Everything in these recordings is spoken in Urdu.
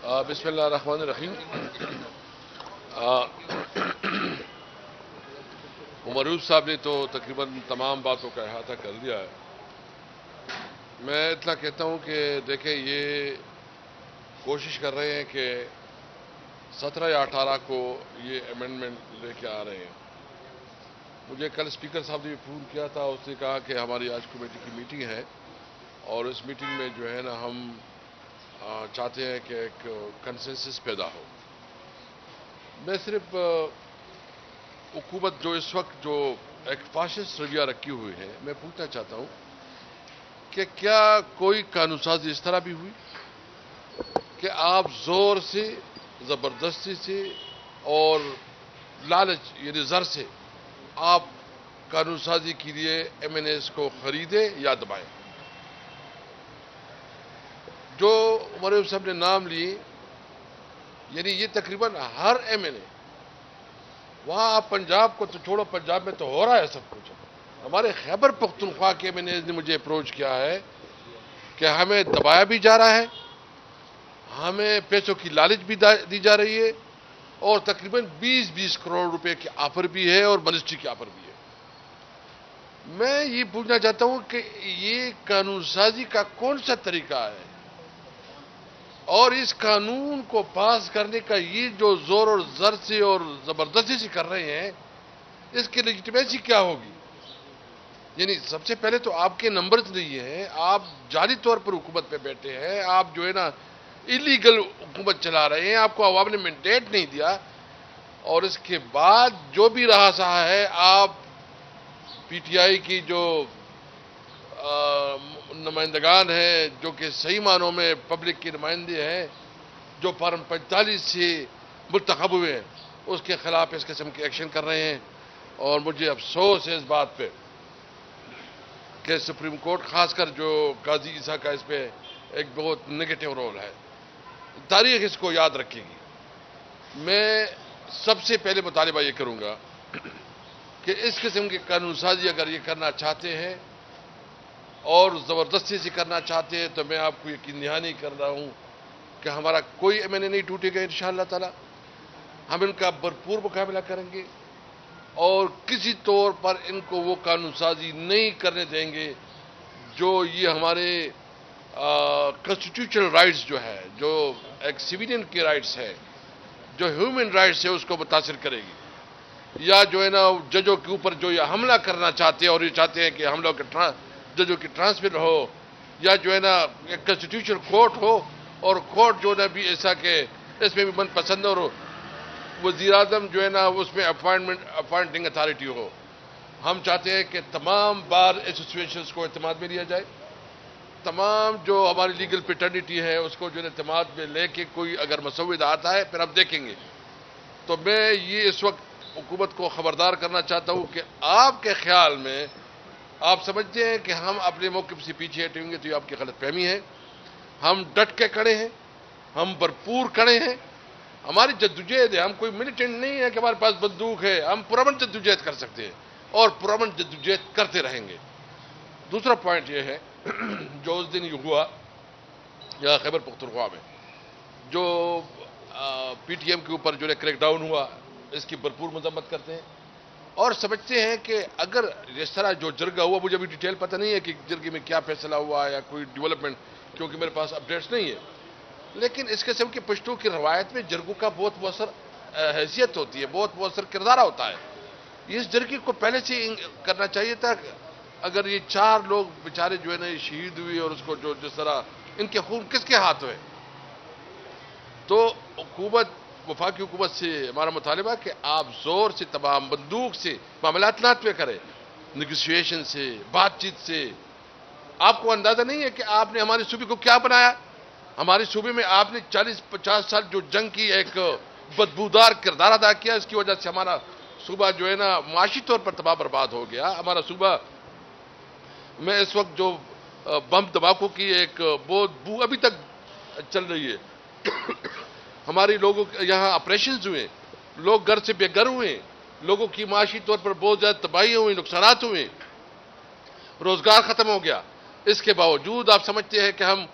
بسم اللہ الرحمن الرحیم. عمروف صاحب نے تو تقریباً تمام باتوں کا احاطہ کر لیا ہے. میں اتنا کہتا ہوں کہ دیکھیں یہ کوشش کر رہے ہیں کہ 17 یا 18 کو یہ امینڈمنٹ لے کے آ رہے ہیں. مجھے کل اسپیکر صاحب نے فون کیا تھا, اس نے کہا کہ ہماری آج کمیٹی کی میٹنگ ہے اور اس میٹنگ میں جو ہے نا ہم چاہتے ہیں کہ ایک کنسنسس پیدا ہو. میں صرف حکومت جو اس وقت جو ایک فاشسٹ رویہ رکھی ہوئی ہے, میں پوچھنا چاہتا ہوں کہ کیا کوئی قانون سازی اس طرح بھی ہوئی کہ آپ زور سے, زبردستی سے اور لالچ یعنی زر سے آپ قانون سازی کے لیے ایم این ایز کو خریدیں یا دبائیں؟ جو عمر صاحب نے نام لیے, یعنی یہ تقریباً ہر ایم این اے, وہاں آپ پنجاب کو تو چھوڑو, پنجاب میں تو ہو رہا ہے سب کچھ. ہمارے خیبر پختونخوا کے ایم این اے نے مجھے اپروچ کیا ہے کہ ہمیں دبایا بھی جا رہا ہے, ہمیں پیسوں کی لالچ بھی دی جا رہی ہے, اور تقریباً 20 کروڑ روپے کی آفر بھی ہے اور منسٹری کی آفر بھی ہے. میں یہ پوچھنا چاہتا ہوں کہ یہ قانون سازی کا کون سا طریقہ ہے, اور اس قانون کو پاس کرنے کا یہ جو زور اور زر سے اور زبردستی سے کر رہے ہیں, اس کی لیجیٹمیسی کیا ہوگی؟ یعنی سب سے پہلے تو آپ کے نمبرز نہیں ہیں, آپ جعلی طور پر حکومت پہ بیٹھے ہیں, آپ جو ہے نا ایلیگل حکومت چلا رہے ہیں, آپ کو عوام نے مینڈیٹ نہیں دیا, اور اس کے بعد جو بھی رہا سہا ہے آپ پی ٹی آئی کی جو نمائندگان ہیں جو کہ صحیح معنوں میں پبلک کے نمائندے ہیں, جو فارم 45 سے منتخب ہوئے ہیں, اس کے خلاف اس قسم کے ایکشن کر رہے ہیں. اور مجھے افسوس ہے اس بات پہ کہ سپریم کورٹ خاص کر جو قاضی عیسیٰ کا اس پہ ایک بہت نگیٹو رول ہے. تاریخ اس کو یاد رکھے گی. میں سب سے پہلے مطالبہ یہ کروں گا کہ اس قسم کی قانون سازی اگر یہ کرنا چاہتے ہیں اور زبردستی سے کرنا چاہتے ہیں تو میں آپ کو یقین دہانی کر رہا ہوں کہ ہمارا کوئی ایم این اے نہیں ٹوٹے گا انشاءاللہ تعالی. ہم ان کا بھرپور مقابلہ کریں گے اور کسی طور پر ان کو وہ قانون سازی نہیں کرنے دیں گے جو یہ ہمارے کنسٹیٹیوشنل رائٹس جو ہے, جو ایک سویلین کے رائٹس ہے, جو ہیومن رائٹس ہے, اس کو متاثر کرے گی. یا جو ہے نا ججوں کے اوپر جو یہ حملہ کرنا چاہتے ہیں اور یہ چاہتے ہیں کہ ہم لوگ ججوں کی ٹرانسفر ہو, یا جو ہے نا ایک کنسٹیٹیوشنل کورٹ ہو, اور کورٹ جو ہے نا بھی ایسا کہ اس میں بھی من پسند اور وزیر اعظم جو ہے نا اس میں اپوائنٹنگ اتھارٹی ہو. ہم چاہتے ہیں کہ تمام بار ایسوسیشنز کو اعتماد میں لیا جائے, تمام جو ہماری لیگل پیٹرنیٹی ہے اس کو جو ہے اعتماد میں لے کے کوئی اگر مسودہ آتا ہے پھر ہم دیکھیں گے. تو میں یہ اس وقت حکومت کو خبردار کرنا چاہتا ہوں کہ آپ کے خیال میں آپ سمجھتے ہیں کہ ہم اپنے موقف سے پیچھے ہٹیں گے تو یہ آپ کی غلط فہمی ہے. ہم ڈٹ کے کھڑے ہیں, ہم بھرپور کھڑے ہیں, ہماری جدوجہد ہے. ہم کوئی ملیٹنٹ نہیں ہے کہ ہمارے پاس بندوق ہے, ہم پرامن جدوجہد کر سکتے ہیں اور پرامن جدوجہد کرتے رہیں گے. دوسرا پوائنٹ یہ ہے جو اس دن یہ ہوا یا خیبر پختونخوا میں جو پی ٹی ایم کے اوپر جو ہے کریک ڈاؤن ہوا, اس کی بھرپور مذمت کرتے ہیں اور سمجھتے ہیں کہ اگر اس طرح جو جرگہ ہوا, مجھے ابھی ڈیٹیل پتہ نہیں ہے کہ جرگے میں کیا فیصلہ ہوا یا کوئی ڈیولپمنٹ, کیونکہ میرے پاس اپڈیٹس نہیں ہے, لیکن اس قسم کی پشتو کی روایت میں جرگوں کا بہت مؤثر حیثیت ہوتی ہے, بہت مؤثر کردار ہوتا ہے. اس جرگے کو پہلے سے کرنا چاہیے تھا. اگر یہ 4 لوگ بیچارے جو ہے نا شہید ہوئے اور اس کو جو جس طرح ان کے خون کس کے ہاتھ ہوئے, تو حکومت وفاقی حکومت سے ہمارا مطالبہ کہ آپ زور سے تمام بندوق سے معاملات نہ کریں, نیگوسیشن سے, بات چیت سے. آپ کو اندازہ نہیں ہے کہ آپ نے ہمارے صوبے کو کیا بنایا. ہمارے صوبے میں آپ نے 40-50 سال جو جنگ کی ایک بدبودار کردار ادا کیا, اس کی وجہ سے ہمارا صوبہ جو ہے نا معاشی طور پر تباہ برباد ہو گیا. ہمارا صوبہ میں اس وقت جو بم دھماکوں کی ایک بہت بو ابھی تک چل رہی ہے. ہمارے لوگوں یہاں آپریشنز ہوئے, لوگ گھر سے بے گھر ہوئے, لوگوں کی معاشی طور پر بہت زیادہ تباہی ہوئی, نقصانات ہوئے, روزگار ختم ہو گیا. اس کے باوجود آپ سمجھتے ہیں کہ ہم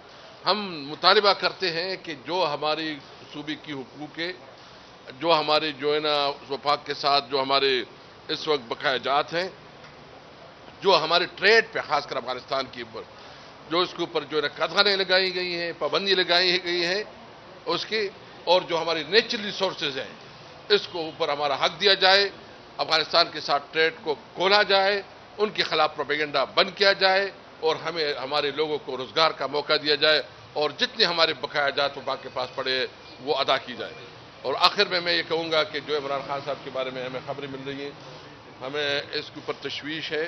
ہم مطالبہ کرتے ہیں کہ جو ہماری صوبے کی حقوق ہے، جو ہمارے جو ہے نا وفاق کے ساتھ جو ہمارے اس وقت بقایا جات ہیں، جو ہمارے ٹریڈ پہ خاص کر افغانستان کے اوپر جو اس کے اوپر جو ہے نا قدغنیں لگائی گئی ہیں، پابندی لگائی گئی ہیں اس کی، اور جو ہماری نیچرل ریسورسز ہیں اس کو اوپر ہمارا حق دیا جائے، افغانستان کے ساتھ ٹریڈ کو کھولا جائے، ان کے خلاف پروپیگنڈا بند کیا جائے اور ہمیں ہمارے لوگوں کو روزگار کا موقع دیا جائے اور جتنے ہمارے بقایا جات وفاق کے پاس پڑے وہ ادا کی جائے۔ اور آخر میں یہ کہوں گا کہ جو عمران خان صاحب کے بارے میں ہمیں خبریں مل رہی ہیں، ہمیں اس کے اوپر تشویش ہے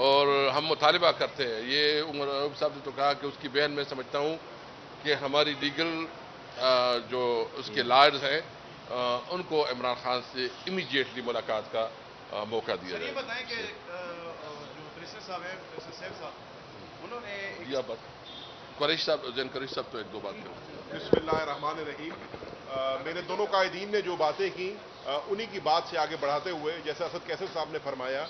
اور ہم مطالبہ کرتے ہیں۔ یہ عمر ایوب صاحب نے تو کہا کہ اس کی بہن میں سمجھتا ہوں کہ ہماری لیگل جو اس کے لائرز ہیں ان کو عمران خان سے امیڈیٹلی ملاقات کا موقع دیا جائے۔ یہ بتائیں کہ جو پریسر صاحب ہیں، پریسر سیف صاحب، انہوں نے قریش صاحب، زین قریش صاحب تو ایک دو بات کریں۔ بسم اللہ الرحمن الرحیم۔ میرے دونوں قائدین نے جو باتیں کی انہی کی بات سے آگے بڑھاتے ہوئے، جیسے اسد کیسر صاحب نے فرمایا،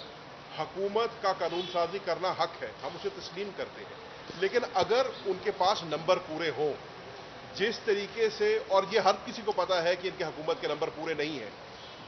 حکومت کا قانون سازی کرنا حق ہے، ہم اسے تسلیم کرتے ہیں، لیکن اگر ان کے پاس نمبر پورے ہوں جس طریقے سے، اور یہ ہر کسی کو پتا ہے کہ ان کی حکومت کے نمبر پورے نہیں ہیں،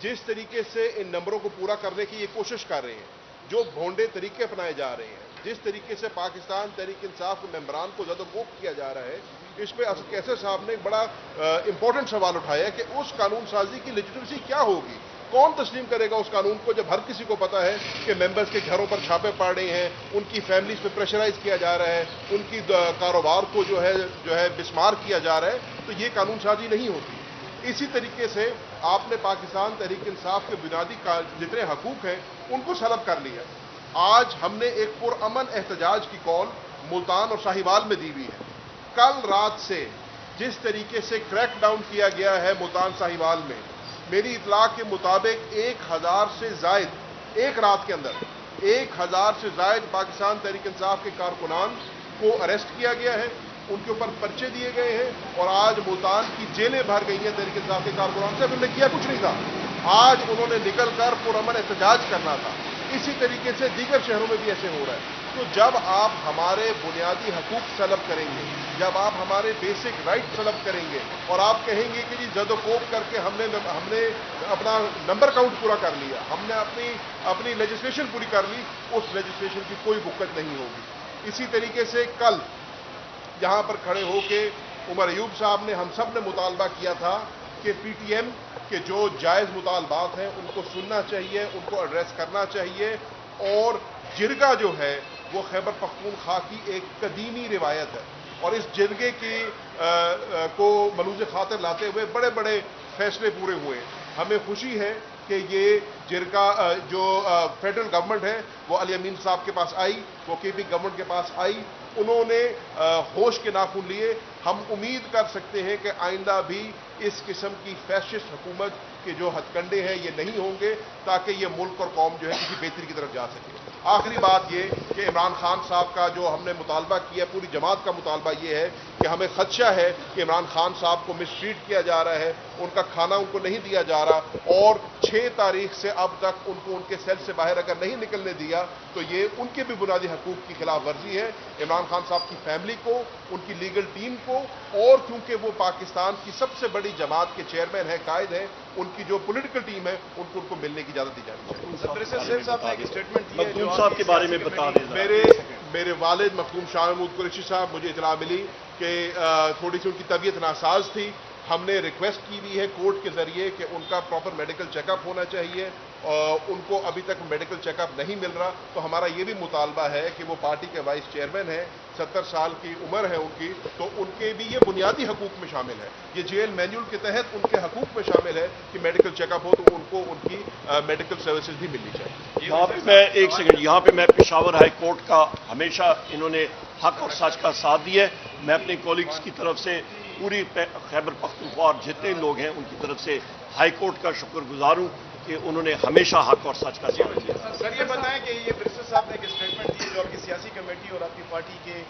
جس طریقے سے ان نمبروں کو پورا کرنے کی یہ کوشش کر رہے ہیں، جو بھونڈے طریقے اپنائے جا رہے ہیں، جس طریقے سے پاکستان تحریک انصاف کے ممبران کو زد و کوب کیا جا رہا ہے، اس پہ اسد کیسر صاحب نے ایک بڑا امپورٹنٹ سوال اٹھایا کہ اس قانون سازی کی لیجیٹمیسی کیا ہوگی؟ کون تسلیم کرے گا اس قانون کو جب ہر کسی کو پتا ہے کہ ممبرز کے گھروں پر چھاپے پڑ رہے ہیں، ان کی فیملیز پہ پریشرائز کیا جا رہا ہے، ان کی کاروبار کو جو ہے بسمار کیا جا رہا ہے، تو یہ قانون سازی نہیں ہوتی۔ اسی طریقے سے آپ نے پاکستان تحریک انصاف کے بنیادی جتنے حقوق ہیں ان کو سلب کر لیا۔ آج ہم نے ایک پرامن احتجاج کی کال ملتان اور ساہیوال میں دی ہوئی ہے۔ کل رات سے جس طریقے سے کریک ڈاؤن کیا گیا ہے ملتان ساہیوال میں، میری اطلاع کے مطابق 1000 سے زائد ایک رات کے اندر 1000 سے زائد پاکستان تحریک انصاف کے کارکنان کو اریسٹ کیا گیا ہے، ان کے اوپر پرچے دیے گئے ہیں، اور آج ملتان کی جیلیں بھر گئی ہیں تحریک انصاف کے کارکنان سے۔ انہوں نے کیا کچھ نہیں تھا، آج انہوں نے نکل کر پرامن احتجاج کرنا تھا۔ اسی طریقے سے دیگر شہروں میں بھی ایسے ہو رہا ہے۔ تو جب آپ ہمارے بنیادی حقوق سلب کریں گے، جب آپ ہمارے بیسک رائٹ سلب کریں گے اور آپ کہیں گے کہ جی زد و کوب کر کے ہم نے اپنا نمبر کاؤنٹ پورا کر لیا، ہم نے اپنی لیجسلیشن پوری کر لی، اس لیجسلیشن کی کوئی بکت نہیں ہوگی۔ اسی طریقے سے کل یہاں پر کھڑے ہو کے عمر ایوب صاحب نے، ہم سب نے مطالبہ کیا تھا کہ پی ٹی ایم کے جو جائز مطالبات ہیں ان کو سننا چاہیے، ان کو ایڈریس کرنا چاہیے، اور جرگہ جو ہے وہ خیبر پختونخوا کی ایک قدیمی روایت ہے، اور اس جرگے کی کو ملوز خاطر لاتے ہوئے بڑے بڑے فیصلے پورے ہوئے۔ ہمیں خوشی ہے کہ یہ جرگہ جو فیڈرل گورنمنٹ ہے وہ علی امین صاحب کے پاس آئی، وہ کے پی گورنمنٹ کے پاس آئی، انہوں نے ہوش کے ناخن لیے۔ ہم امید کر سکتے ہیں کہ آئندہ بھی اس قسم کی فیشسٹ حکومت کے جو ہتھ کنڈے ہیں یہ نہیں ہوں گے، تاکہ یہ ملک اور قوم جو ہے کسی بہتری کی طرف جا سکے۔ آخری بات یہ کہ عمران خان صاحب کا جو ہم نے مطالبہ کیا، پوری جماعت کا مطالبہ یہ ہے کہ ہمیں خدشہ ہے کہ عمران خان صاحب کو مس ٹریٹ کیا جا رہا ہے، ان کا کھانا ان کو نہیں دیا جا رہا، اور 6 تاریخ سے اب تک ان کو ان کے سیل سے باہر اگر نہیں نکلنے دیا تو یہ ان کے بھی بنیادی حقوق کی خلاف ورزی ہے۔ عمران خان صاحب کی فیملی کو، ان کی لیگل ٹیم کو، اور کیونکہ وہ پاکستان کی سب سے بڑی جماعت کے چیئرمین ہیں، قائد ہیں، ان کی جو پولیٹیکل ٹیم ہے ان کو ملنے کی اجازت دی جانی چاہیے۔ مخدوم صاحب کے بارے میں بتا دیں۔ میرے والد مخدوم شاہ محمود قریشی صاحب، مجھے اطلاع ملی کہ تھوڑی سی ان کی طبیعت ناساز تھی، ہم نے ریکویسٹ کی بھی ہے کورٹ کے ذریعے کہ ان کا پراپر میڈیکل چیک اپ ہونا چاہیے، ان کو ابھی تک میڈیکل چیک اپ نہیں مل رہا، تو ہمارا یہ بھی مطالبہ ہے کہ وہ پارٹی کے وائس چیئرمین ہیں، 70 سال کی عمر ہے ان کی، تو ان کے بھی یہ بنیادی حقوق میں شامل ہے، یہ جیل مینیول کے تحت ان کے حقوق میں شامل ہے کہ میڈیکل چیک اپ ہو تو ان کو ان کی میڈیکل سروسز بھی ملنی چاہیے۔ یہاں پہ میں ایک سیکنڈ، یہاں پہ میں پشاور ہائی کورٹ کا ہمیشہ انہوں نے حق اور سچ کا ساتھ دیا ہے، میں اپنے کولیگز کی طرف سے پوری خیبر پختونخوا اور جتنے لوگ ہیں ان کی طرف سے ہائی کورٹ کا شکر گزار ہوں کہ انہوں نے ہمیشہ حق اور سچ کا ساتھ دیا۔ سر یہ بتائیں کہ یہ پریسر صاحب نے ایک اسٹیٹمنٹ دی جو آپ کی سیاسی کمیٹی اور آپ کی پارٹی کے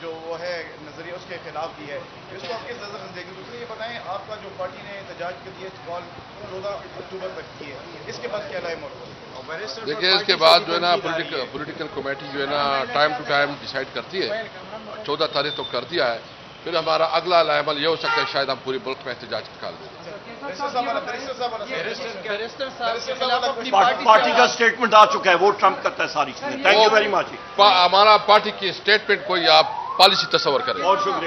جو وہ ہے نظریہ اس کے خلاف دی ہے، اس کو آپ کس نظر سے دیکھیں؟ دوسرے یہ بتائیں آپ کا جو پارٹی نے احتجاج کے لیے کال 14 اکتوبر تک کی ہے، اس کے بعد کیا لائے موقع؟ دیکھیے اس کے بعد جو ہے نا پولیٹیکل کمیٹی جو ہے نا ٹائم ٹو ٹائم ڈیسائیڈ کرتی ہے، 14 تاریخ تو کر دیا ہے، پھر ہمارا اگلا عمل یہ ہو سکتا ہے شاید ہم پورے ملک میں احتجاج نکال دیں. بیرسٹر صاحب کے خلاف اپنی پارٹی کا اسٹیٹمنٹ آ چکا ہے، وہ ٹرمپ کرتا ہے ساری چیزیں. Thank you very much. ہمارا پارٹی کی اسٹیٹمنٹ کوئی آپ پالیسی تصور کریں. بہت شکریہ.